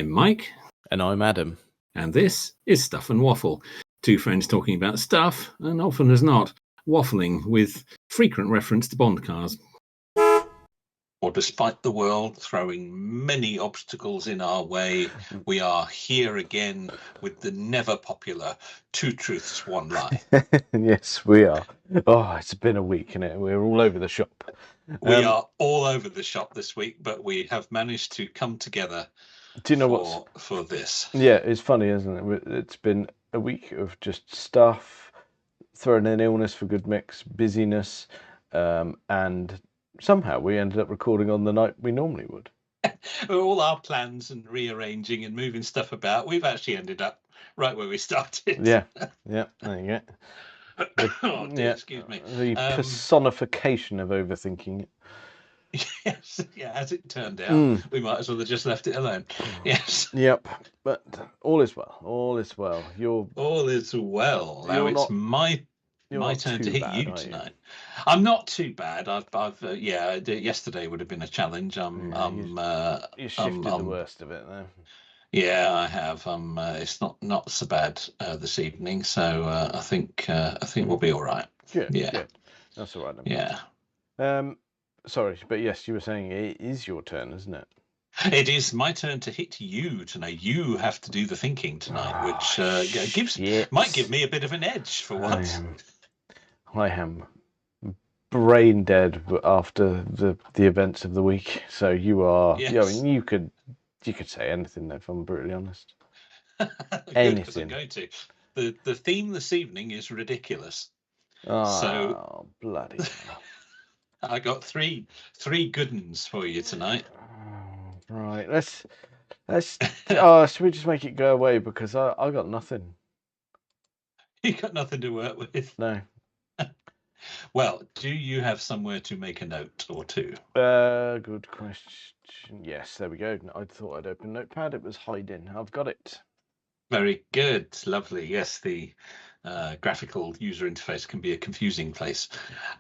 I'm Mike. And I'm Adam. And this is Stuff and Waffle. Two friends talking about stuff, and often as not, waffling with frequent reference to Bond cars. Or despite the world throwing many obstacles in our way, we are here again with the never popular Two Truths, One Lie. Yes, we are. Oh, it's been a week, innit? We're all over the shop. We are all over the shop this week, but we have managed to come together for this. Yeah, it's funny, isn't it? It's been a week of just stuff, throwing in illness for good mix, busyness, and somehow we ended up recording on the night we normally would. All our plans and rearranging and moving stuff about, we've actually ended up right where we started. Yeah, there you go. Oh dear, excuse me. The personification of overthinking. Yes, yeah, as it turned out, we might as well have just left it alone. Yes. Yep, but all is well. All is well. All is well. Now it's my turn to hit you tonight. I'm not too bad. Yesterday would have been a challenge. You shifted the worst of it though. Yeah, I have. It's not so bad this evening, so I think we'll be all right. Good. Yeah, good. That's all right then. Yeah. Sorry, but yes, you were saying it is your turn, isn't it? It is my turn to hit you tonight. You have to do the thinking tonight, which might give me a bit of an edge for once. I am brain dead after the events of the week. So you are. Yes. Yeah, I mean, you could say anything if I'm brutally honest. Anything. I'm going to. The theme this evening is ridiculous. Oh, bloody hell. I got three good ones for you tonight. Right, let's. Should we just make it go away because I got nothing. You got nothing to work with. No. Well, do you have somewhere to make a note or two? Good question. Yes, there we go. I thought I'd open Notepad. It was hiding. I've got it. Very good. Lovely. Yes, the graphical user interface can be a confusing place.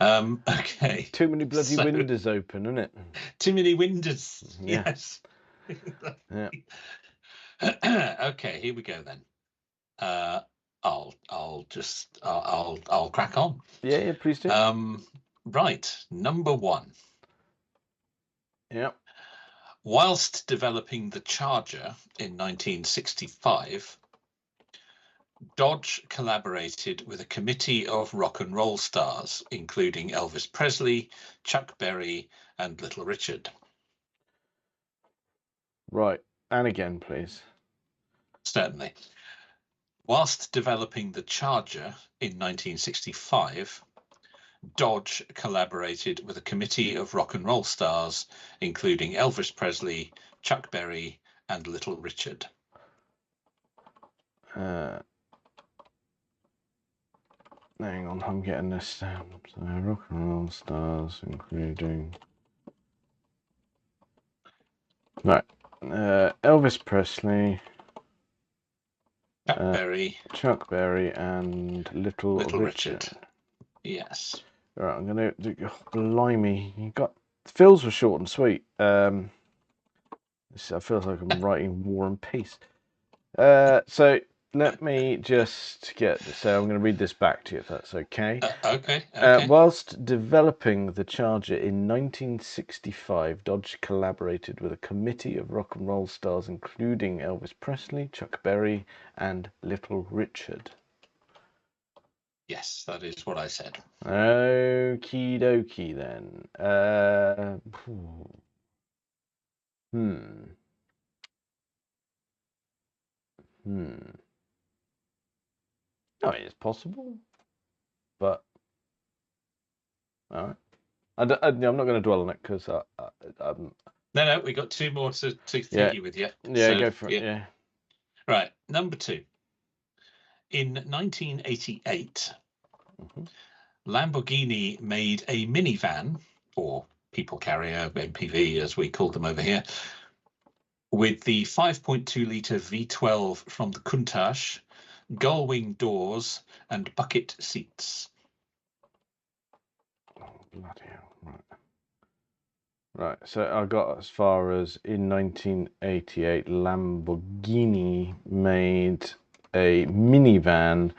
Okay. Too many bloody windows open, isn't it? Too many windows. Yeah. Yes. Yeah. Okay, here we go then. I'll crack on. Yeah, please do. Right, number one. Yeah. Whilst developing the Charger in 1965, Dodge collaborated with a committee of rock and roll stars, including Elvis Presley, Chuck Berry, and Little Richard. Right, and again, please. Certainly. Whilst developing the Charger in 1965, Dodge collaborated with a committee of rock and roll stars, including Elvis Presley, Chuck Berry, and Little Richard. Hang on, I'm getting this down. So, rock and roll stars, including... Right. Elvis Presley... Chuck Berry, and Little Richard. Yes. Right, I'm going to... Oh, blimey. You got... Phil's were short and sweet. It feels like I'm writing War and Peace. So... Let me just get this. So I'm going to read this back to you, if that's okay. Okay. Whilst developing the Charger in 1965, Dodge collaborated with a committee of rock and roll stars, including Elvis Presley, Chuck Berry, and Little Richard. Yes, that is what I said. Okie dokie then. I mean, it's possible, but all right. I'm not going to dwell on it because No, we got two more to thingy with you. Yeah, so, go for it. Yeah. Right, number two. In 1988, Lamborghini made a minivan, or people carrier, MPV as we call them over here, with the 5.2-litre V12 from the Countach, gull-wing doors, and bucket seats. Oh, bloody hell. Right. Right, so I got as far as in 1988, Lamborghini made a minivan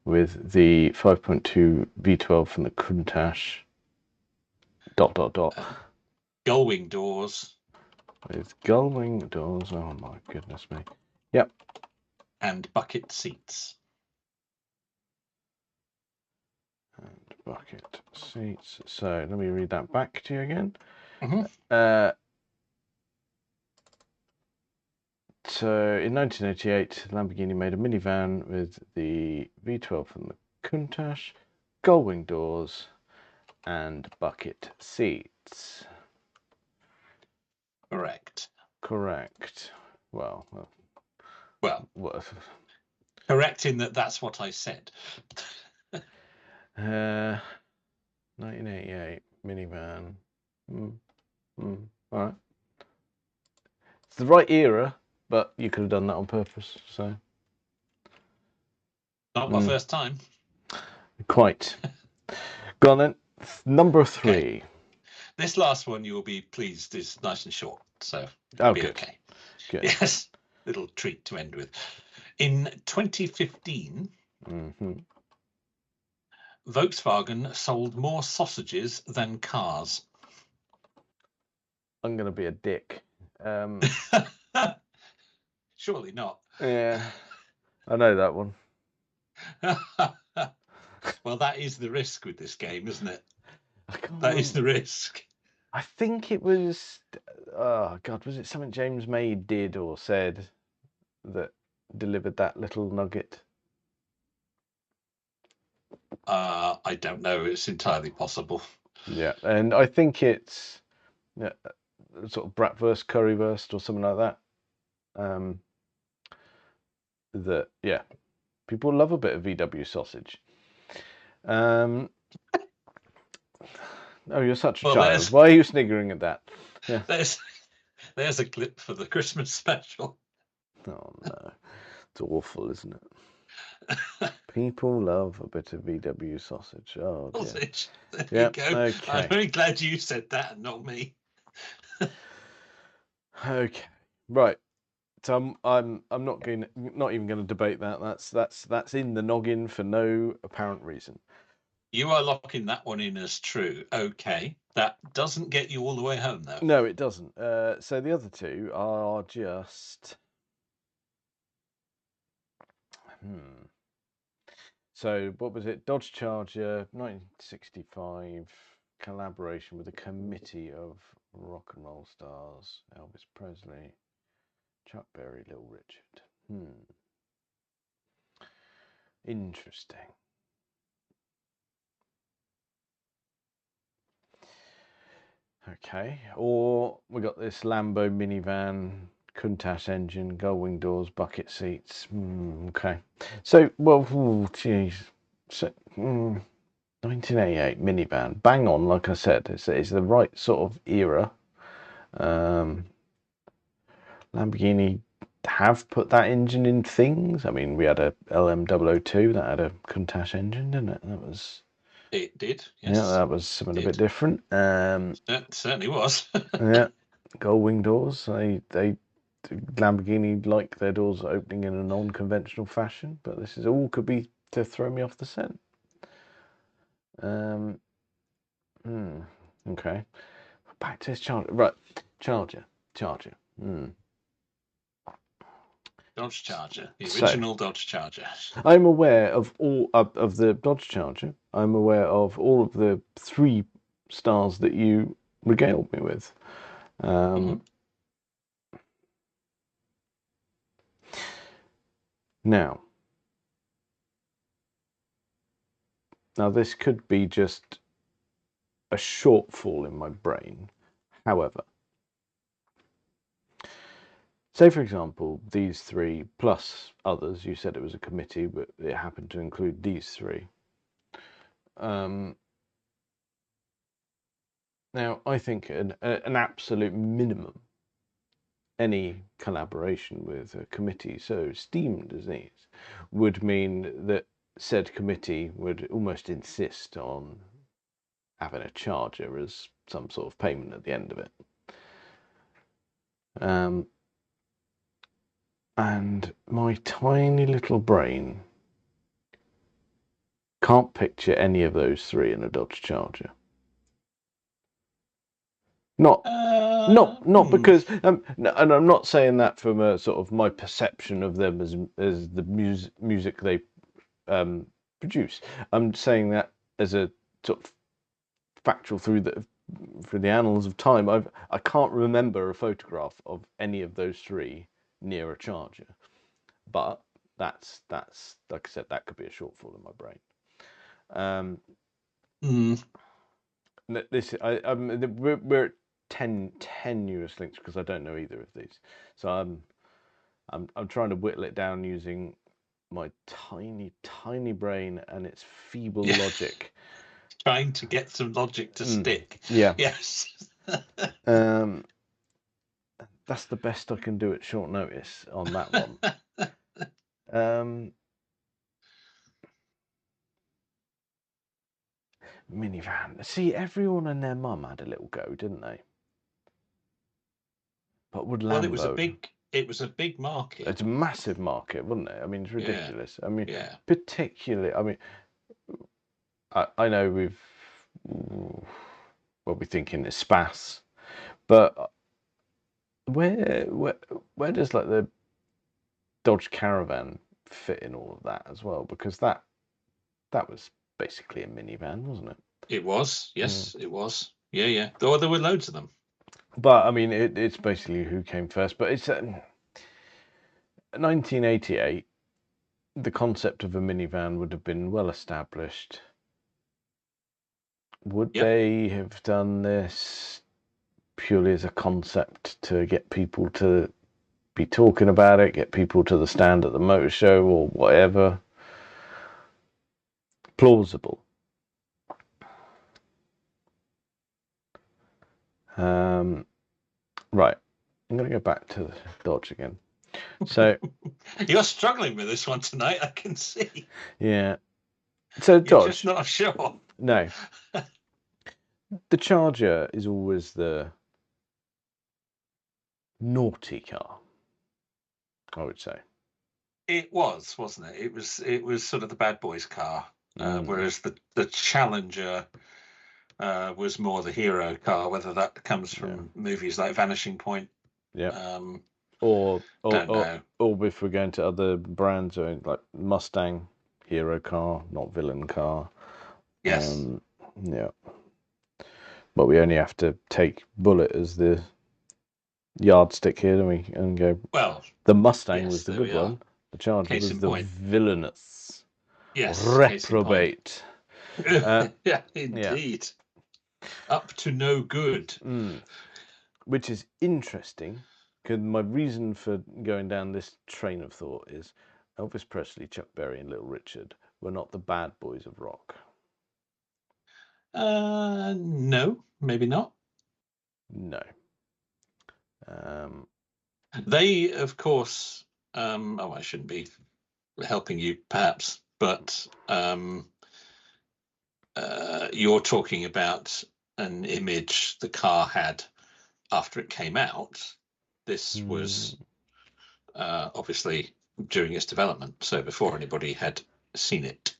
with the 5.2 V12 from the Countach. ... Gullwing doors. With gull-wing doors. Oh my goodness me. Yep. And bucket seats. And bucket seats. So let me read that back to you again. Mm-hmm. So in 1988, Lamborghini made a minivan with the V12 from the Countach, gull-wing doors, and bucket seats. Correct. Correct. Well, what? Correct in that that's what I said. 1988 minivan. All right. It's the right era, but you could have done that on purpose. So. Not my first time. Quite. Go on then. Number 3. Okay. This last one, you will be pleased, is nice and short, so Oh, be good. okay. Good. Yes, little treat to end with. In 2015, Volkswagen sold more sausages than cars. I'm going to be a dick. Surely not. Yeah, I know that one. Well, that is the risk with this game, isn't it? That is the risk. I think it was, oh God, was it something James May did or said that delivered that little nugget? I don't know. It's entirely possible. Yeah, and I think it's sort of bratwurst, currywurst, or something like that. That, yeah, people love a bit of VW sausage. Oh, you're such a child. Why are you sniggering at that? Yeah. There's a clip for the Christmas special. Oh no, it's awful, isn't it? People love a bit of VW sausage. Oh dear. Sausage. There you go. Okay. I'm very glad you said that and not me. Okay. Right. So I'm not even going to debate that. That's in the noggin for no apparent reason. You are locking that one in as true. Okay. That doesn't get you all the way home, though. No, it doesn't. So the other two are just. So what was it? Dodge Charger, 1965, collaboration with a committee of rock and roll stars: Elvis Presley, Chuck Berry, Little Richard. Interesting. Okay, or we got this Lambo minivan, Countach engine, gull-wing doors, bucket seats. Okay, so well, geez, so 1988 minivan, bang on. Like I said, it's the right sort of era. Lamborghini have put that engine in things. I mean, we had a LM002 that had a Countach engine, didn't it? That was. It did, yes. Yeah, that was something a bit different. It certainly was. Yeah, gull-wing doors. They Lamborghini like their doors opening in a non-conventional fashion, but this is all could be to throw me off the scent. Okay. Back to this Charger. Right, Charger. Dodge Charger, the original Dodge Charger. I'm aware of all of the Dodge Charger. I'm aware of all of the 3 stars that you regaled me with. Now, this could be just a shortfall in my brain. However, say for example, these 3 plus others, you said it was a committee, but it happened to include these 3. Now, I think an absolute minimum, any collaboration with a committee so esteemed as these would mean that said committee would almost insist on having a Charger as some sort of payment at the end of it. And my tiny little brain can't picture any of those three in a Dodge Charger. Not because, and I'm not saying that from a sort of my perception of them as the music they produce. I'm saying that as a sort of factual through the annals of time. I can't remember a photograph of any of those three near a Charger, but that's like I said, that could be a shortfall in my brain. This we're at tenuous links because I don't know either of these, so I'm trying to whittle it down using my tiny brain and its feeble logic. Trying to get some logic to stick. Yeah. Yes. That's the best I can do at short notice on that one. Minivan. See, everyone and their mum had a little go, didn't they? But would Lambo? Well, it was a big market. It's a massive market, wasn't it? I mean, it's ridiculous. Yeah. I mean, particularly. I mean, I know we're thinking it's Spas, but where does like the Dodge Caravan fit in all of that as well? Because that was basically a minivan, wasn't it? It was, yes, it was. Yeah. Though there were loads of them. But I mean, it's basically who came first. But it's 1988. The concept of a minivan would have been well established. Would they have done this purely as a concept to get people to be talking about it, get people to the stand at the motor show or whatever? Plausible. Right. I'm going to go back to the Dodge again. So you're struggling with this one tonight, I can see. Yeah. So you're Dodge. Just not sure. No. The Charger is always the naughty car, I would say. It was, wasn't it? It was sort of the bad boys' car, whereas the Challenger was more the hero car. Whether that comes from movies like Vanishing Point, or if we're going to other brands, like Mustang, hero car, not villain car. Yes. But we only have to take Bullet as the yardstick here, don't we? And go. Well, the Mustang was the good one. The Charger Case was the villainous. Yes. Reprobate. Yeah, indeed. Up to no good. Which is interesting, because my reason for going down this train of thought is Elvis Presley, Chuck Berry, and Little Richard were not the bad boys of rock. No, maybe not. No. They, of course, I shouldn't be helping you, perhaps, but you're talking about an image the car had after it came out. This was obviously during its development, so before anybody had seen it.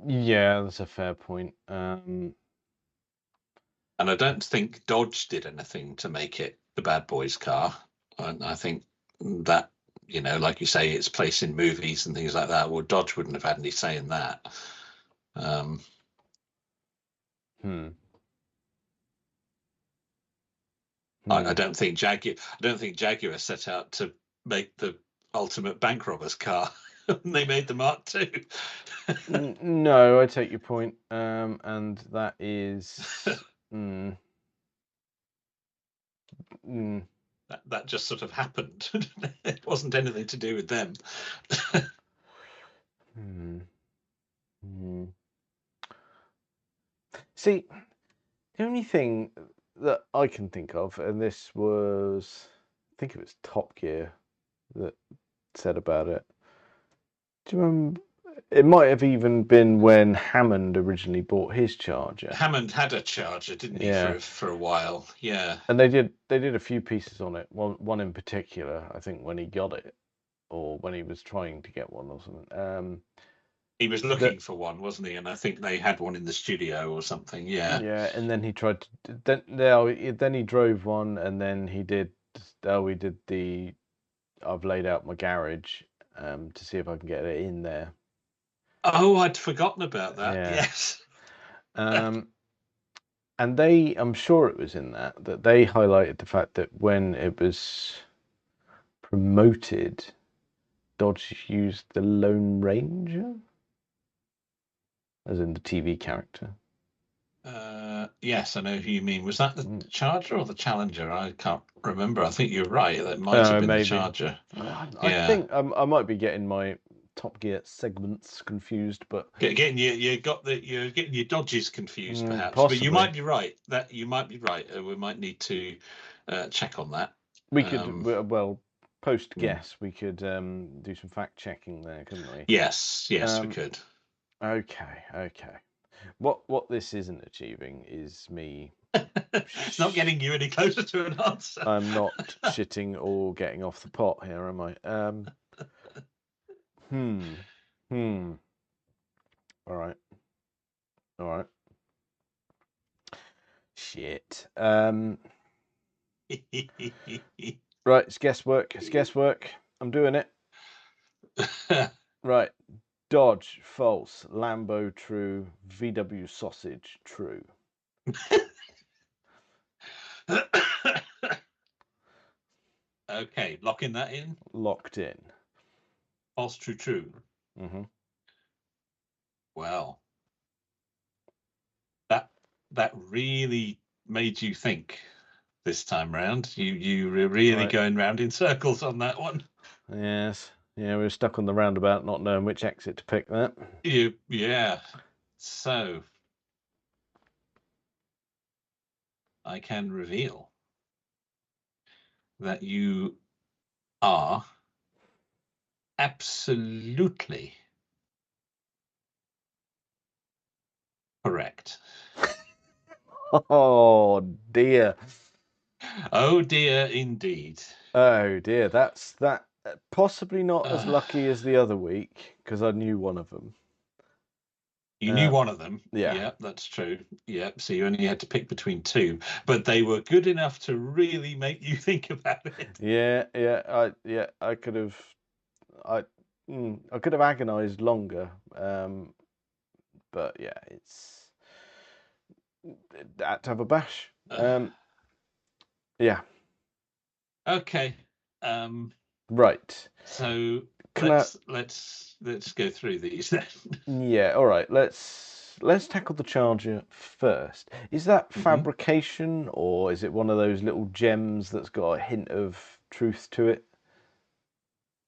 Yeah, that's a fair point. And I don't think Dodge did anything to make it the bad boys car. And I think that, like you say, its place in movies and things like that, well, Dodge wouldn't have had any say in that. I don't think Jaguar set out to make the ultimate bank robbers car. They made the Mark II. No, I take your point. And that is that just sort of happened. It wasn't anything to do with them. See, the only thing that I can think of, and this was, I think it was Top Gear that said about it. Do you remember It might have even been when Hammond originally bought his Charger. Hammond had a Charger, didn't he, Yeah. for a while? Yeah. And they did a few pieces on it. One in particular, I think, when he got it, or when he was trying to get one or something. He was looking for one, wasn't he? And I think they had one in the studio or something. Yeah. Yeah, and then he tried to. Then he drove one, and then he did. We did the. I've laid out my garage to see if I can get it in there. Oh, I'd forgotten about that. Yeah. Yes. And I'm sure it was in that they highlighted the fact that when it was promoted, Dodge used the Lone Ranger, as in the TV character. Yes, I know who you mean. Was that the Charger or the Challenger? I can't remember. I think you're right. That might have been maybe. the Charger. I think I might be getting my Top Gear segments confused, but you're getting your Dodges confused, perhaps. possibly. But you might be right. We might need to check on that. We could post guess. We could do some fact checking there, couldn't we? Yes, we could. Okay. What this isn't achieving is me. It's not getting you any closer to an answer. I'm not shitting or getting off the pot here, am I? All right. Shit. Right, it's guesswork. I'm doing it. Right. Dodge, false. Lambo, true. VW sausage, true. Okay, locking that in. Locked in. False, true. Mm-hmm. Well, that really made you think this time round. You were really going round in circles on that one. Yes. Yeah, we were stuck on the roundabout, not knowing which exit to pick. That. Yeah. So I can reveal that you are absolutely correct. Oh dear. Oh dear, indeed. Oh dear. That's that. Possibly not as lucky as the other week because I knew one of them. You knew one of them. Yeah, that's true. Yeah, so you only had to pick between two, but they were good enough to really make you think about it. Yeah. I could have. I could have agonised longer. But yeah, it's had to have a bash. Yeah. Okay. Right. So let's go through these then. Yeah. All right. Let's tackle the Charger first. Is that fabrication or is it one of those little gems that's got a hint of truth to it?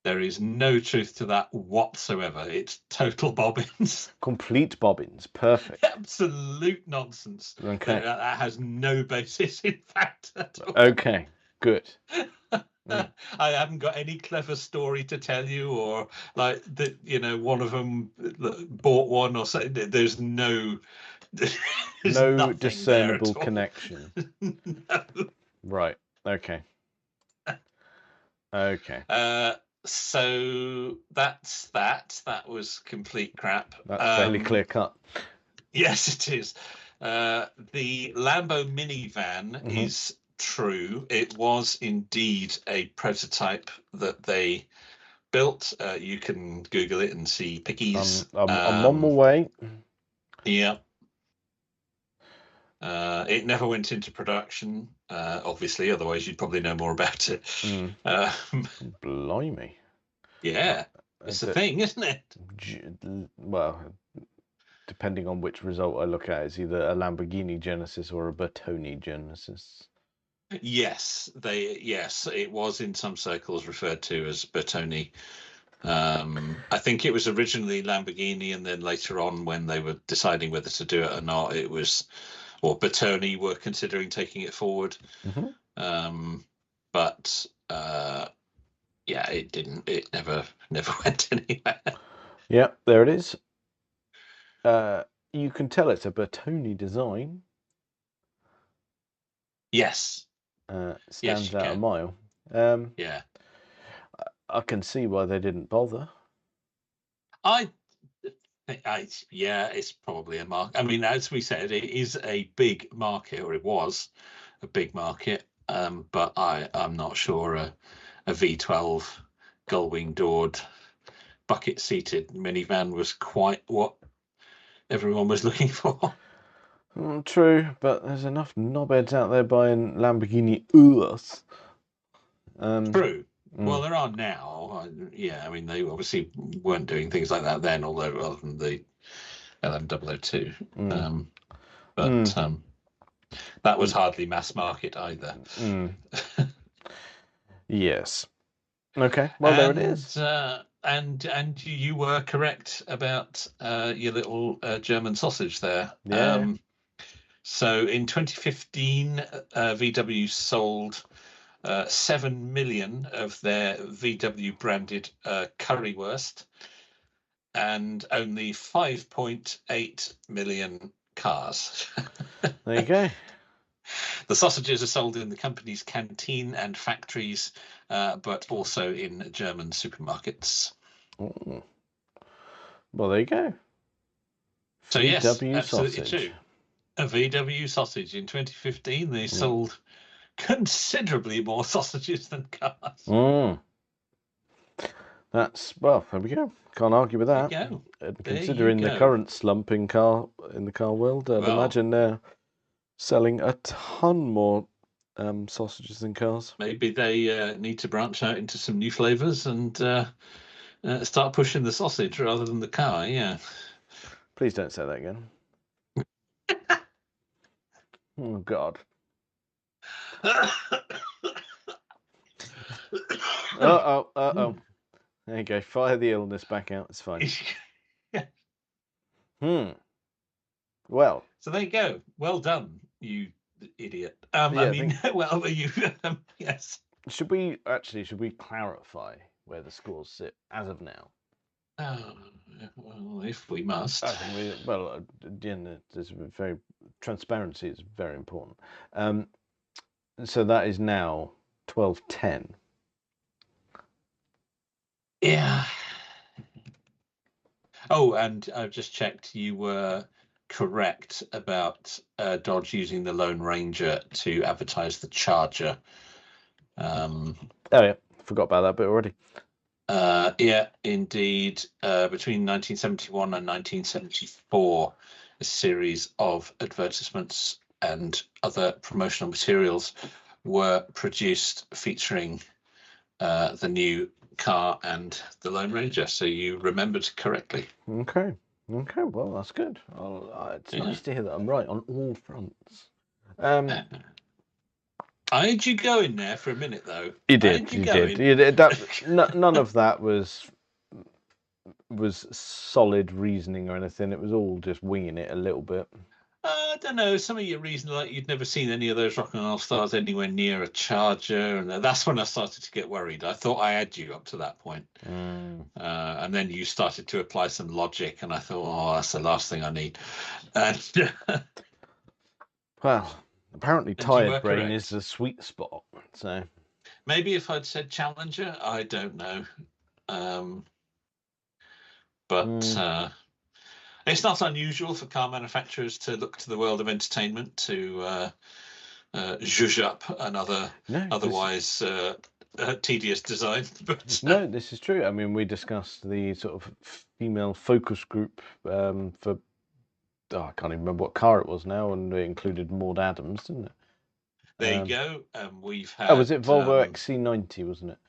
There is no truth to that whatsoever. It's total bobbins. Complete bobbins. Perfect. Absolute nonsense. Okay. That has no basis in fact at all. Okay. Good. I haven't got any clever story to tell you, or like that. One of them bought one, or something. There's no discernible connection. No. Right. Okay. So that's that. That was complete crap. That's fairly clear cut. Yes, it is. The Lambo minivan is true. It was indeed a prototype that they built. You can Google it and see pickies. I'm on my way. Yeah. It never went into production, obviously, otherwise you'd probably know more about it. Blimey. Yeah, it's a thing, isn't it? Well, depending on which result I look at, it's either a Lamborghini Genesis or a Bertoni Genesis. Yes, it was in some circles referred to as Bertoni. I think it was originally Lamborghini, and then later on, when they were deciding whether to do it or not, it was, or Bertoni were considering taking it forward. But yeah, it didn't. It never went anywhere. Yeah, there it is. You can tell it's a Bertoni design. Yes. Stands you out a can. mile. Yeah. I can see why they didn't bother. Yeah, it's probably a market. I mean, as we said, it is a big market, or it was a big market. But I'm not sure a V12 gull-wing doored bucket-seated minivan was quite what everyone was looking for. True, but there's enough knobheads out there buying Lamborghini Urus. True. Well, there are now. Yeah, I mean, they obviously weren't doing things like that then, although other than the LM002. That was hardly mass market either. Yes. Okay. Well, there it is. And you were correct about your little German sausage there. Yeah. So in 2015, VW sold 7 million of their VW branded currywurst and only 5.8 million cars. There you go. The sausages are sold in the company's canteen and factories, but also in German supermarkets. Ooh. Well, there you go. So yes, VW absolutely sausage. true. A VW sausage in 2015, they sold considerably more sausages than cars. That's, well, there we go. Can't argue with that. There you go. Considering the current slump in the car world, I'd imagine they're selling a ton more sausages than cars. Maybe they need to branch out into some new flavors and start pushing the sausage rather than the car. Yeah. Please don't say that again. Oh God. Uh-oh. There you go. Fire the illness back out. It's fine. Well. So there you go. Well done, you idiot. Yeah, I mean, well, you. Yes. Should we clarify where the scores sit as of now? Well, if we must. I think there's transparency is very important. So that is now 12-10. Yeah. Oh, and I've just checked. You were correct about Dodge using the Lone Ranger to advertise the Charger. Oh yeah, forgot about that bit already. Yeah, indeed. Between 1971 and 1974, a series of advertisements and other promotional materials were produced featuring the new car and the Lone Ranger. So you remembered correctly. Okay. Well, that's good. It's nice to hear that I'm right on all fronts. I had you go in there for a minute, though. You did. None of that was solid reasoning or anything. It was all just winging it a little bit. I don't know. Some of your reasons, like you'd never seen any of those rock and roll stars anywhere near a Charger, and that's when I started to get worried. I thought I had you up to that point, and then you started to apply some logic, and I thought, oh, that's the last thing I need. And well, apparently, tired brain is the sweet spot. So maybe if I'd said Challenger, I don't know, but. It's not unusual for car manufacturers to look to the world of entertainment to zhuzh up another otherwise tedious design. But no, this is true. I mean, we discussed the sort of female focus group for I can't even remember what car it was now, and it included Maud Adams, didn't it? There you go. We've had. Oh, was it Volvo XC90, wasn't it?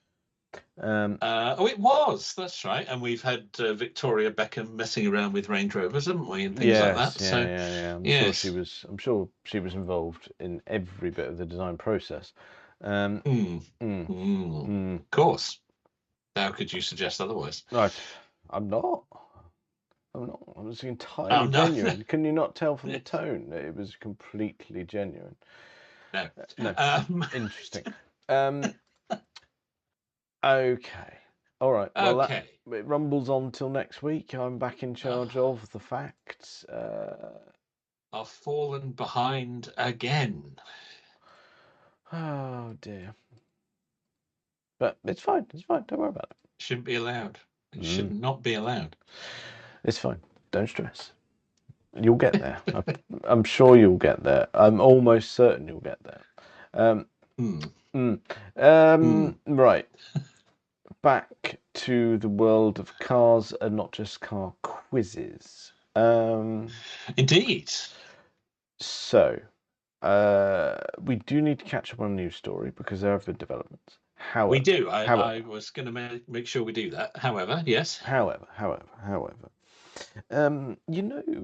It was. That's right. And we've had Victoria Beckham messing around with Range Rovers, haven't we, and things like that. Yeah. I'm sure she was involved in every bit of the design process. Of course. How could you suggest otherwise? I'm not. I was entirely genuine. Can you not tell from the tone that it was completely genuine? No. Interesting. Okay. All right. Well, Okay. it rumbles on till next week. I'm back in charge of the facts. I've fallen behind again. Oh dear. But it's fine. It's fine. Don't worry about it. Shouldn't be allowed. It should not be allowed. It's fine. Don't stress. You'll get there. I'm sure you'll get there. I'm almost certain you'll get there. Right. Back to the world of cars and not just car quizzes. Indeed. So, we do need to catch up on a news story because there have been developments. However, We do. I was going to make sure we do that. However, yes. However,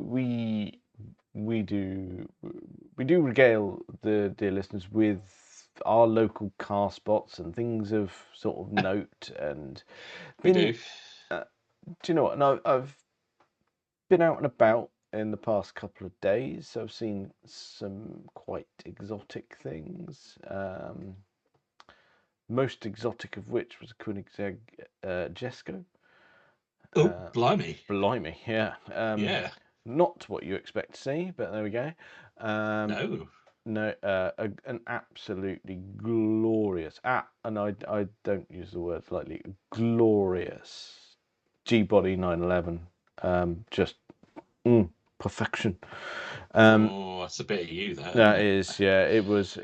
we do regale the dear listeners with our local car spots and things of sort of note. And We do. Do you know what? No, I've been out and about in the past couple of days, so I've seen some quite exotic things. Most exotic of which was a Koenigsegg Jesko. Oh, blimey. Blimey, yeah. Yeah. Not what you expect to see, but there we go. No, an absolutely glorious, and I don't use the words lightly, glorious G-body 911. Just perfection. That's a bit of you, that. That is, yeah. It was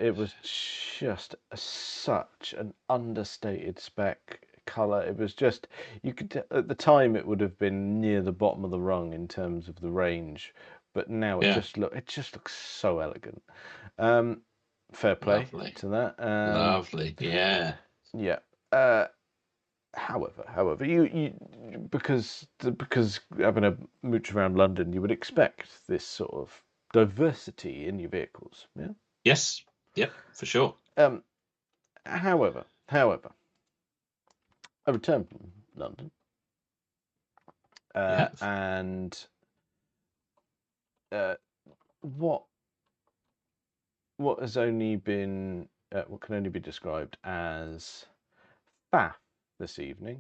just such an understated spec color. It was just, you could, at the time it would have been near the bottom of the rung in terms of the range, but now it just looks so elegant. Fair play to that. Lovely, yeah. Yeah. However, you because having a mooch around London, you would expect this sort of diversity in your vehicles. Yeah. Yes. Yep. For sure. However, I returned from London, and what has only been what can only be described as faff this evening.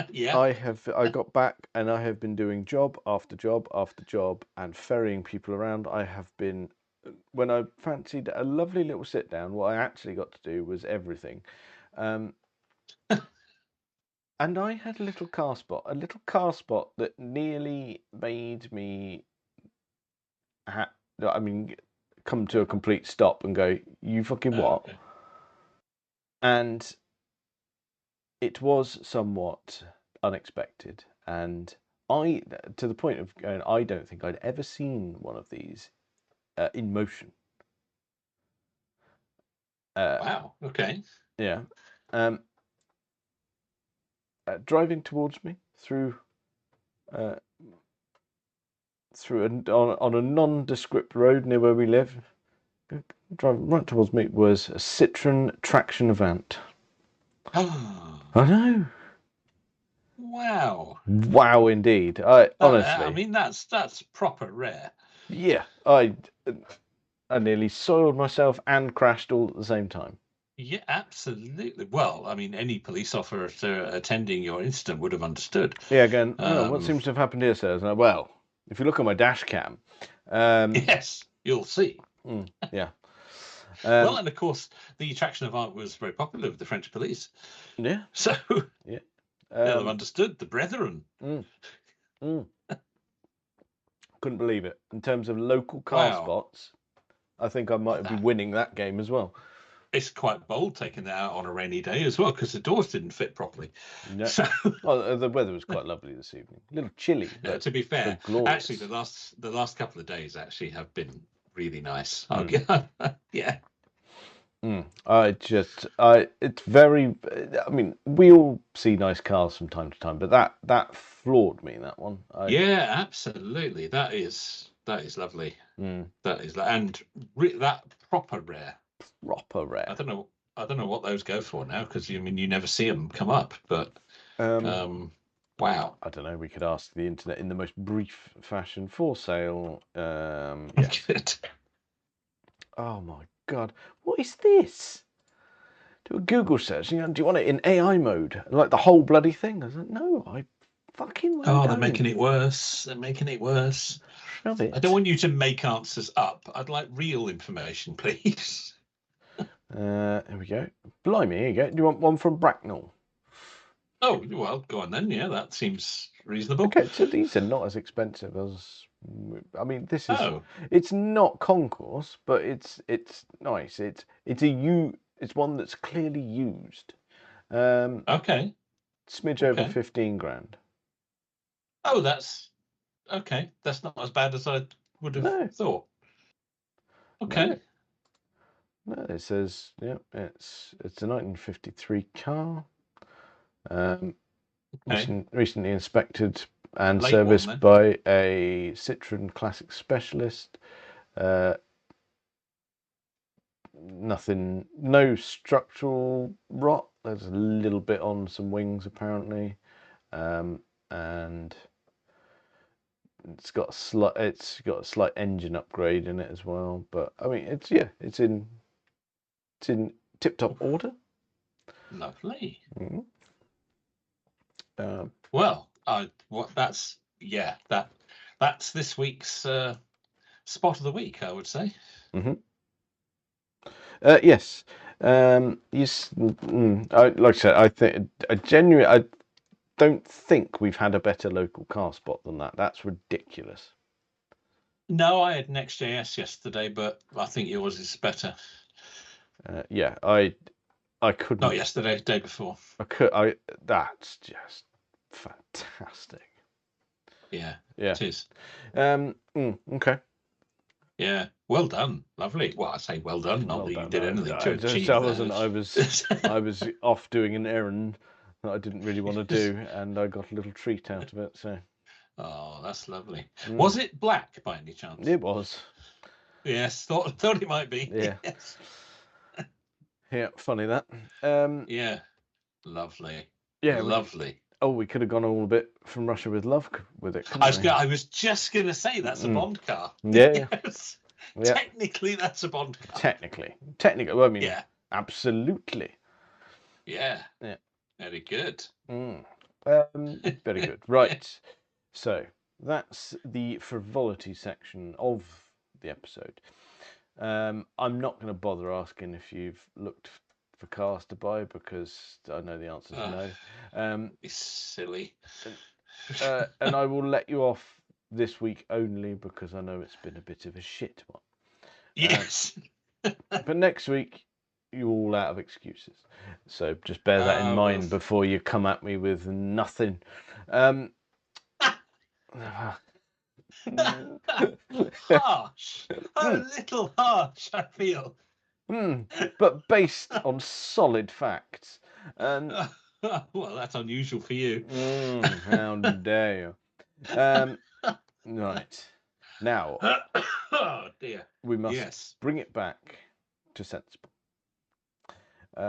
Yeah. I got back and I have been doing job after job after job and ferrying people around. I have been, when I fancied a lovely little sit down, what I actually got to do was everything. And I had a little car spot that nearly made me come to a complete stop and go, you fucking what? Okay. And it was somewhat unexpected, and to the point of going, I don't think I'd ever seen one of these in motion. Wow. Okay. Yeah. Driving towards me through on a nondescript road near where we live, driving right towards me was a Citroen tractionavant. Oh. I know. Wow. Wow, indeed. Honestly. I mean, that's proper rare. Yeah. I nearly soiled myself and crashed all at the same time. Yeah, absolutely. Well, I mean, any police officer attending your incident would have understood. Yeah, again, what seems to have happened here, sir? Well, if you look at my dash cam... yes, you'll see. Yeah. Well, and of course, the tractionavant was very popular with the French police. Yeah. So yeah, they'll have understood, the brethren. Couldn't believe it. In terms of local car spots, I think I might be winning that game as well. It's quite bold taking that out on a rainy day as well, because the doors didn't fit properly. No. So... well, the weather was quite lovely this evening. A little chilly, but to be fair, glorious. Actually, the last couple of days actually have been really nice. Yeah. It's very. I mean, we all see nice cars from time to time, but that floored me. That one. Yeah, absolutely. That is lovely. That is, and that proper rare. Proper rare. I don't know what those go for now, because you never see them come up. But wow. I don't know. We could ask the internet in the most brief fashion. For sale. Yeah. Good. Oh my God! What is this? do a Google search. Do you want it in AI mode, like the whole bloody thing? I was like, no, I fucking Oh, don't. they're making it worse. They're making it worse. Shove it. I don't want you to make answers up. I'd like real information, please. Here we go. Blimey, here you go. Do you want one from Bracknell? Oh, well, go on then. Yeah, that seems reasonable. Okay, so these are not as expensive as. I mean, this is. Oh, It's not concourse, but it's nice. It's one that's clearly used. okay. Smidge over Okay. 15 grand. Oh, that's okay. That's not as bad as I would have No. thought. Okay. No, it says it's a 1953 car. Okay. Recently inspected and Late serviced one, by a Citroen Classic specialist. Nothing, no structural rot. There's a little bit on some wings apparently, and it's got a slight engine upgrade in it as well. But I mean, it's in tip-top order. Lovely. Mm-hmm. Well, that's this week's spot of the week, I would say. Mm-hmm. Yes. Yes. Like I said, I don't think we've had a better local car spot than that. That's ridiculous. No, I had Next.js yesterday, but I think yours is better. Yeah, I couldn't. Not yesterday, day before. That's just fantastic. Yeah. Yeah. It is. Okay. Yeah. Well done. Lovely. Well, I say well done. Not Well that done. you did anything to achieve I wasn't. that. I was off doing an errand that I didn't really want to do, and I got a little treat out of it. So. Oh, that's lovely. Was it black by any chance? It was. Yes, thought it might be. Yeah. Yes. Yeah, funny that. Yeah. Lovely. Yeah. Lovely. We could have gone all a bit from Russia with love with it. I was just going to say that's a Bond car. Yeah. Yes. Yeah. Technically, that's a Bond car. Technically. Well, I mean, Yeah. absolutely. Yeah. Yeah. Very good. Very good. Right. So that's the frivolity section of the episode. I'm not going to bother asking if you've looked for cars to buy because I know the answer is no. It's silly. And I will let you off this week only because I know it's been a bit of a shit one. Yes. But next week, you're all out of excuses. So just bear that in mind before you come at me with nothing. Harsh. A little harsh, I feel. But based on solid facts. Well, that's unusual for you. How dare you? Right. Now, oh dear. we must bring it back to sensible.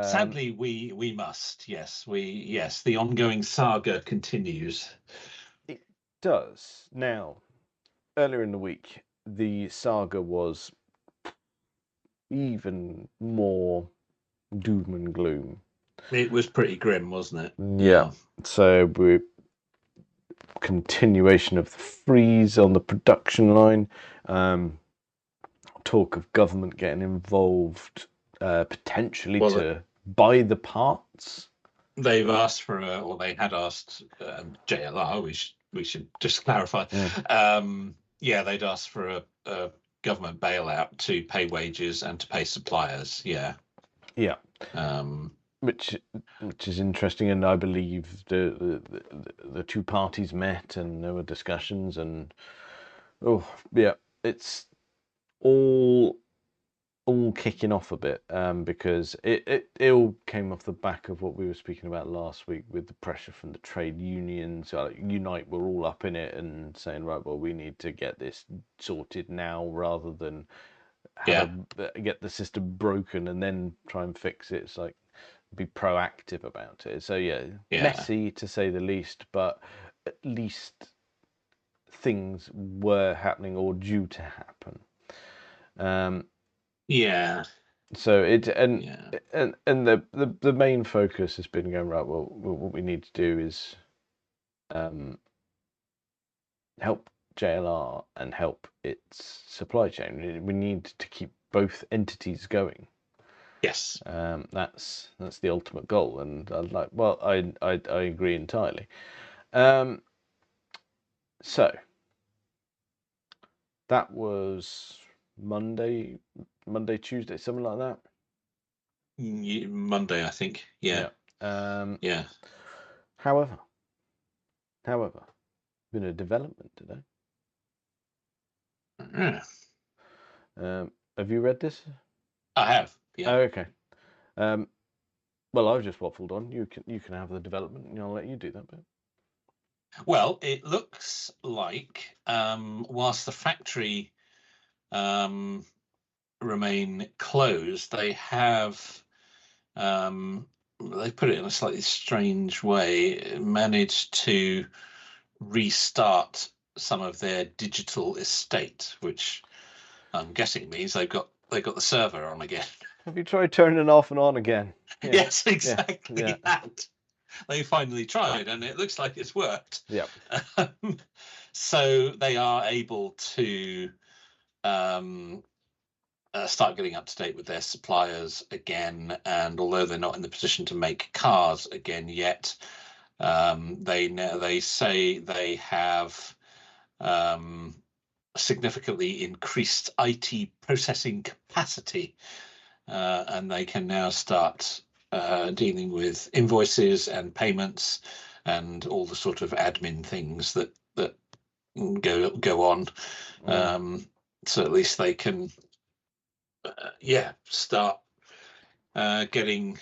Sadly, we must. Yes, the ongoing saga continues. It does. Now, earlier in the week, the saga was even more doom and gloom. It was pretty grim, wasn't it? Yeah. So we continuation of the freeze on the production line. Talk of government getting involved, potentially to buy the parts. They've asked for, or they had asked JLR. We should just clarify. Yeah, they'd asked for a government bailout to pay wages and to pay suppliers. Yeah. Yeah. Which is interesting, and I believe the two parties met and there were discussions, and it's all kicking off a bit because it all came off the back of what we were speaking about last week with the pressure from the trade unions. Unite were all up in it and saying, right, well, we need to get this sorted now rather than get the system broken and then try and fix it. It's like be proactive about it. So messy to say the least, but at least things were happening or due to happen. So Yeah. and the main focus has been going right. Well, what we need to do is help JLR and help its supply chain. We need to keep both entities going. Yes. That's the ultimate goal, and I like. Well, I agree entirely. So that was Monday, Tuesday, something like that. Monday, I think. Yeah. Yeah. However, been a development today. Yeah. Have you read this? I have. Yeah. Oh, okay. Well, I've just waffled on. You can have the development, and I'll let you do that bit. Well, it looks like whilst the factory remain closed, they have they put it in a slightly strange way, managed to restart some of their digital estate, which I'm guessing means they've got the server on again. Have you tried turning it off and on again? Yeah. Yes, exactly yeah. that. They finally tried, and it looks like it's worked. Yeah. So they are able to start getting up to date with their suppliers again. And although they're not in the position to make cars again yet, they say they have significantly increased IT processing capacity, and they can now start dealing with invoices and payments and all the sort of admin things that go on. So at least they can start getting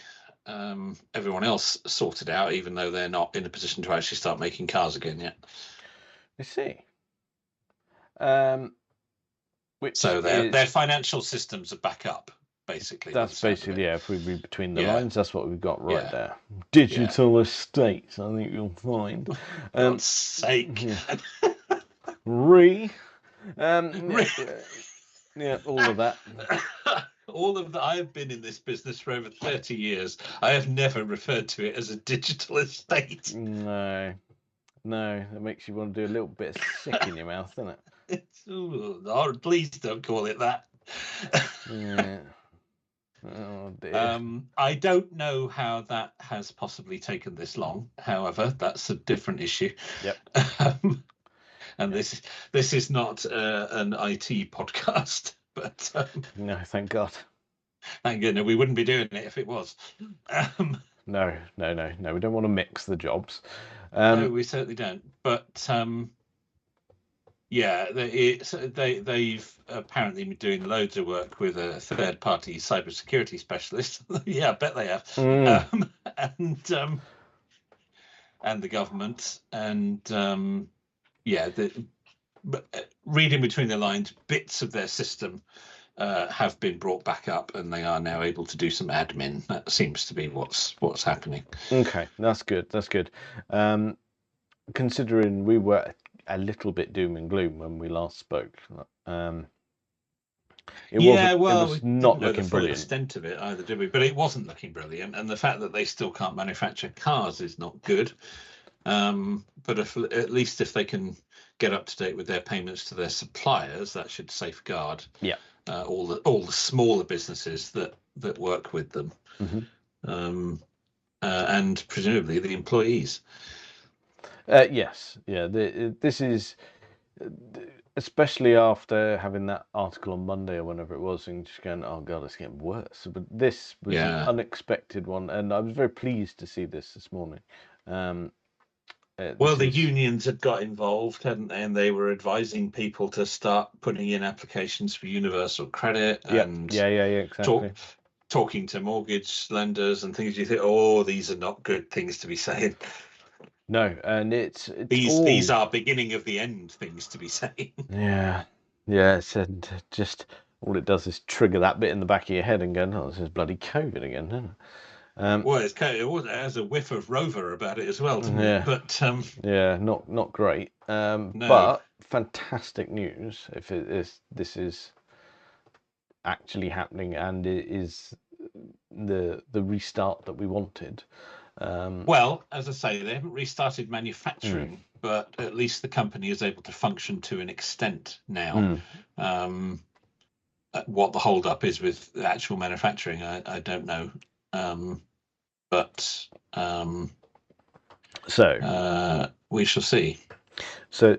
everyone else sorted out, even though they're not in a position to actually start making cars again yet. I see. So their financial systems are back up, basically. That's basically, yeah, if we read between the lines, that's what we've got right there. Digital estates, I think you'll find. For God's sake. Yeah, all of that. All of that. I have been in this business for over 30 years. I have never referred to it as a digital estate. No, it makes you want to do a little bit of sick in your mouth, doesn't it? Oh, please don't call it that. Yeah. Oh dear. I don't know how that has possibly taken this long. However, that's a different issue. Yep. And this is not an IT podcast, but no, thank God. Thank goodness, we wouldn't be doing it if it was. No. We don't want to mix the jobs. No, we certainly don't. But yeah, they've apparently been doing loads of work with a third-party cybersecurity specialist. Yeah, I bet they have. And the government, and reading between the lines, bits of their system have been brought back up, and they are now able to do some admin. That seems to be what's happening. Okay, that's good. Considering we were a little bit doom and gloom when we last spoke, it was not looking brilliant. Extent of it either, did we? But it wasn't looking brilliant, and the fact that they still can't manufacture cars is not good. But at least if they can get up to date with their payments to their suppliers, that should safeguard all the smaller businesses that work with them, and presumably the employees. Yes, yeah. This is especially after having that article on Monday or whenever it was, and just going, "Oh God, it's getting worse." But this was an unexpected one, and I was very pleased to see this morning. The unions had got involved, hadn't they? And they were advising people to start putting in applications for universal credit and exactly. Talking to mortgage lenders and things. You think, oh, these are not good things to be saying. No, and it's these are beginning of the end things to be saying. Yes, and just all it does is trigger that bit in the back of your head and go, "Oh, this is bloody COVID again," isn't it? Well, it has a whiff of Rover about it as well, doesn't it? But not great. No. But fantastic news. If this is actually happening and it is the restart that we wanted. Well, as I say, they haven't restarted manufacturing, but at least the company is able to function to an extent now. What the hold-up is with the actual manufacturing, I don't know. But we shall see. So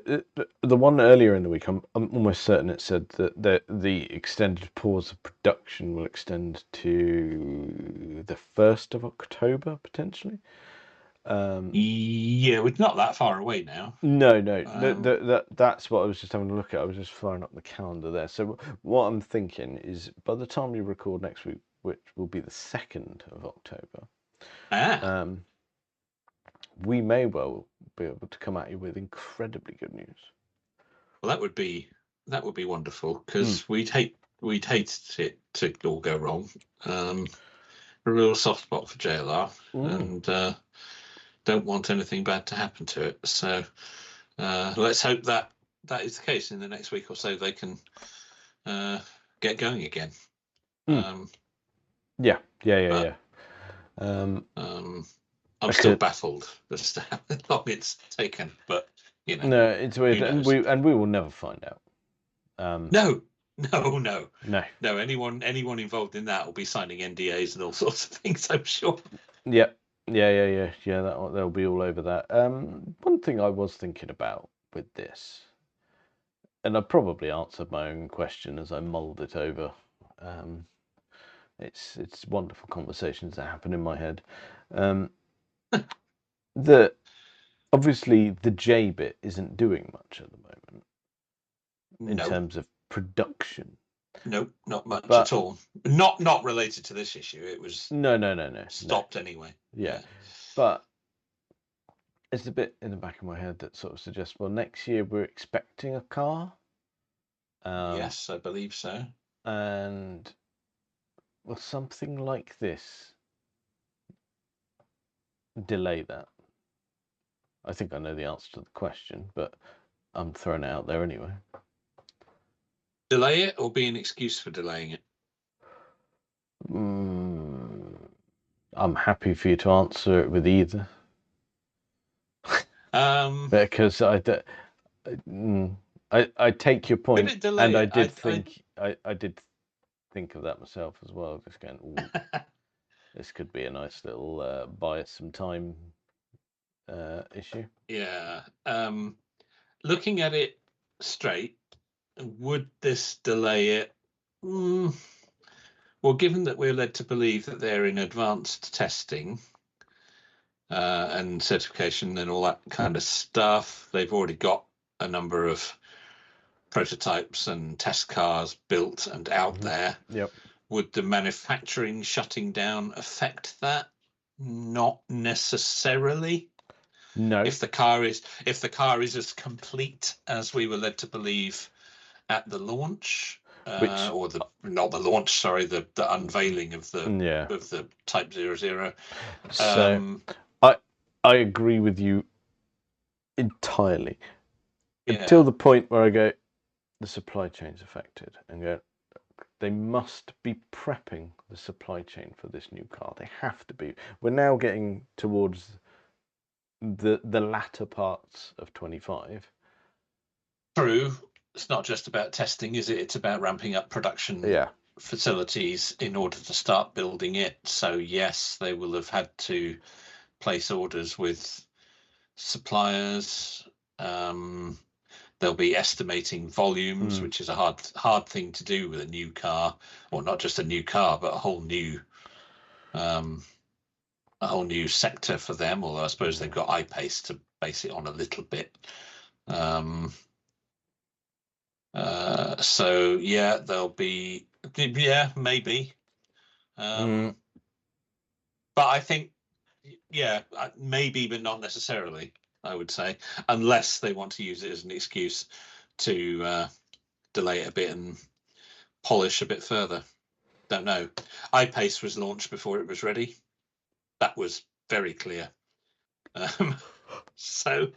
the one earlier in the week, I'm almost certain it said that the extended pause of production will extend to the 1st of October, potentially. Yeah, we're not that far away now. No. That's what I was just having a look at. I was just firing up the calendar there. So what I'm thinking is by the time we record next week, which will be the 2nd of October, we may well be able to come at you with incredibly good news. Well, that would be wonderful, because we'd hate it to all go wrong. A real soft spot for JLR, and don't want anything bad to happen to it. So let's hope that is the case. In the next week or so, they can get going again. Yeah. I'm still baffled as to how long it's taken, but you know. No, it's weird, and we will never find out. No. Anyone involved in that will be signing NDAs and all sorts of things, I'm sure. Yeah. They'll be all over that. One thing I was thinking about with this, and I probably answered my own question as I mulled it over. It's wonderful conversations that happen in my head. That obviously the J bit isn't doing much at the moment in terms of production. No, not much at all. Not related to this issue. It was no. Stopped anyway. Yeah. But it's a bit in the back of my head that sort of suggests, well, next year we're expecting a car. Yes, I believe so. And will something like this delay that? I think I know the answer to the question, but I'm throwing it out there anyway. Delay it or be an excuse for delaying it? I'm happy for you to answer it with either. Because I take your point, and I did think of that myself as well. Just going, ooh, this could be a nice little buy us some time issue. Yeah. Looking at it straight, would this delay it? Well, given that we're led to believe that they're in advanced testing and certification and all that kind of stuff, they've already got a number of prototypes and test cars built and out there. Yep. Would the manufacturing shutting down affect that? Not necessarily. No. If the car is as complete as we were led to believe at the launch, the unveiling of the Type 00. So I agree with you entirely. Until the point where I go, the supply chain's affected, and go, they must be prepping the supply chain for this new car. They have to be. We're now getting towards the latter parts of 25. True. It's not just about testing, is it? It's about ramping up production facilities in order to start building it. So yes, they will have had to place orders with suppliers. They'll be estimating volumes, which is a hard thing to do with a new car, or not just a new car, but a whole new sector for them. Although I suppose they've got iPace to base it on a little bit. So yeah, there'll be maybe. But I think maybe, but not necessarily. I would say, unless they want to use it as an excuse to delay it a bit and polish a bit further. Don't know. iPace was launched before it was ready. That was very clear. So.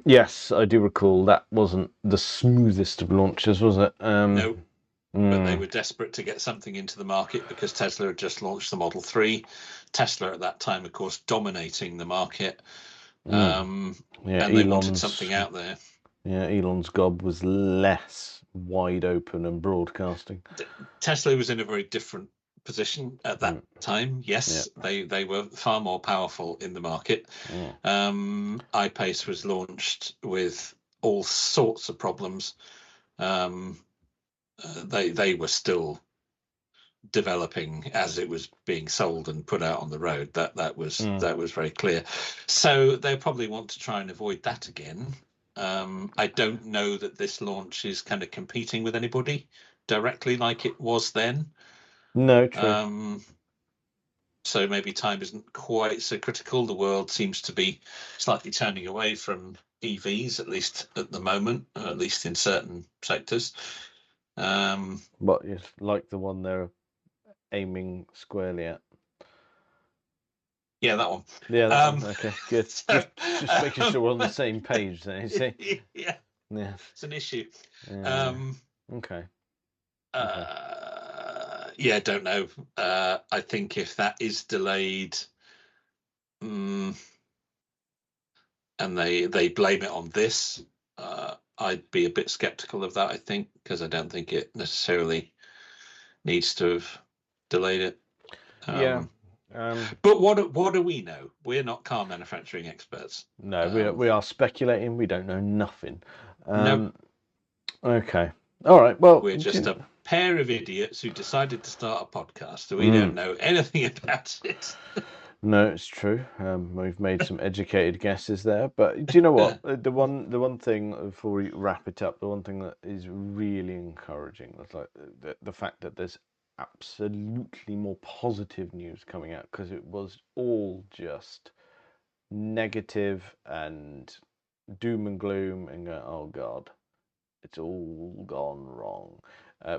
Yes, I do recall that wasn't the smoothest of launches, was it? No. but they were desperate to get something into the market because Tesla had just launched the Model 3. Tesla at that time, of course, dominating the market. And they wanted something out there. Yeah, Elon's gob was less wide open and broadcasting. Tesla was in a very different position at that time. Yes, they were far more powerful in the market. iPace was launched with all sorts of problems. They were still developing as it was being sold and put out on the road. That was very clear. So they probably want to try and avoid that again. I don't know that this launch is kind of competing with anybody directly like it was then. No, true. So maybe time isn't quite so critical. The world seems to be slightly turning away from EVs, at least at the moment, at least in certain sectors. But it's like the one they're aiming squarely at. Yeah, that one. Yeah, that one. Okay, good. So, just making sure we're on the same page there. You see? Yeah, it's an issue. Okay. Yeah, don't know. I think if that is delayed, and they blame it on this, I'd be a bit skeptical of that. I think because I don't think it necessarily needs to have delayed it. But what do we know? We're not car manufacturing experts. No, we are speculating. We don't know nothing. No. Okay. All right. Well, we're just a pair of idiots who decided to start a podcast, so we don't know anything about it. No, it's true. We've made some educated guesses there, but do you know what? The one thing before we wrap it up, the one thing that is really encouraging is like the fact that there's absolutely more positive news coming out, because it was all just negative and doom and gloom and going, oh God, it's all gone wrong.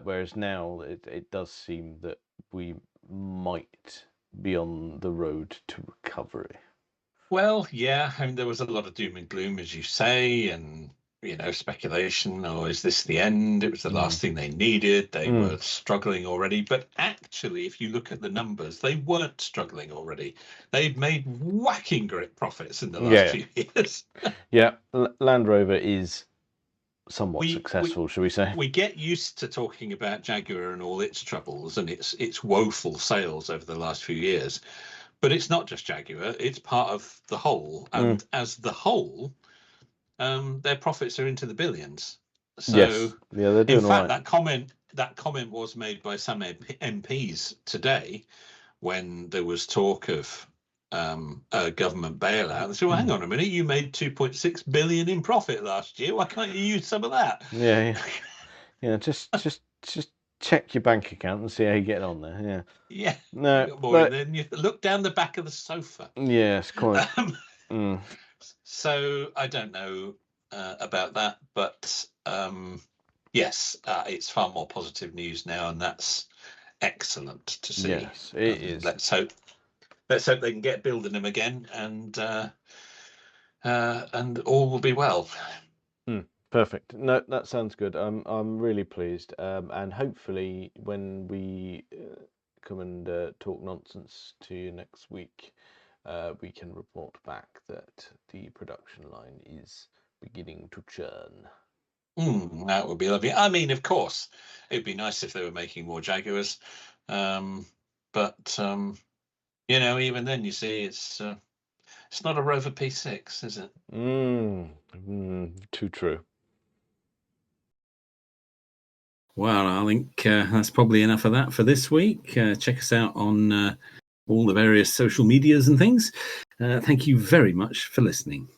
Whereas now it does seem that we might be on the road to recovery. Well, yeah, I mean, there was a lot of doom and gloom, as you say, and speculation. Oh, is this the end? It was the last thing they needed. They were struggling already. But actually, if you look at the numbers, they weren't struggling already. They've made whacking great profits in the last few years. Land Rover is somewhat successful, shall we say? We get used to talking about Jaguar and all its troubles and its woeful sales over the last few years, but it's not just Jaguar; it's part of the whole. And as the whole, their profits are into the billions. So, they're doing in fact, right. that comment was made by some MPs today when there was talk of a government bailout. They said, well, hang on a minute, you made 2.6 billion in profit last year. Why can't you use some of that? Just check your bank account and see how you get on there. No, but then you look down the back of the sofa. Yes, quite. So I don't know about that, but yes, it's far more positive news now, and that's excellent to see. Yes, it is. Let's hope they can get building them again, and all will be well. Perfect. No, that sounds good. I'm really pleased, and hopefully when we come and talk nonsense to you next week, we can report back that the production line is beginning to churn. That would be lovely. I mean, of course, it'd be nice if they were making more Jaguars, but even then, you see, it's not a Rover P6, is it? Too true. Well, I think that's probably enough of that for this week. Check us out on all the various social medias and things. Thank you very much for listening.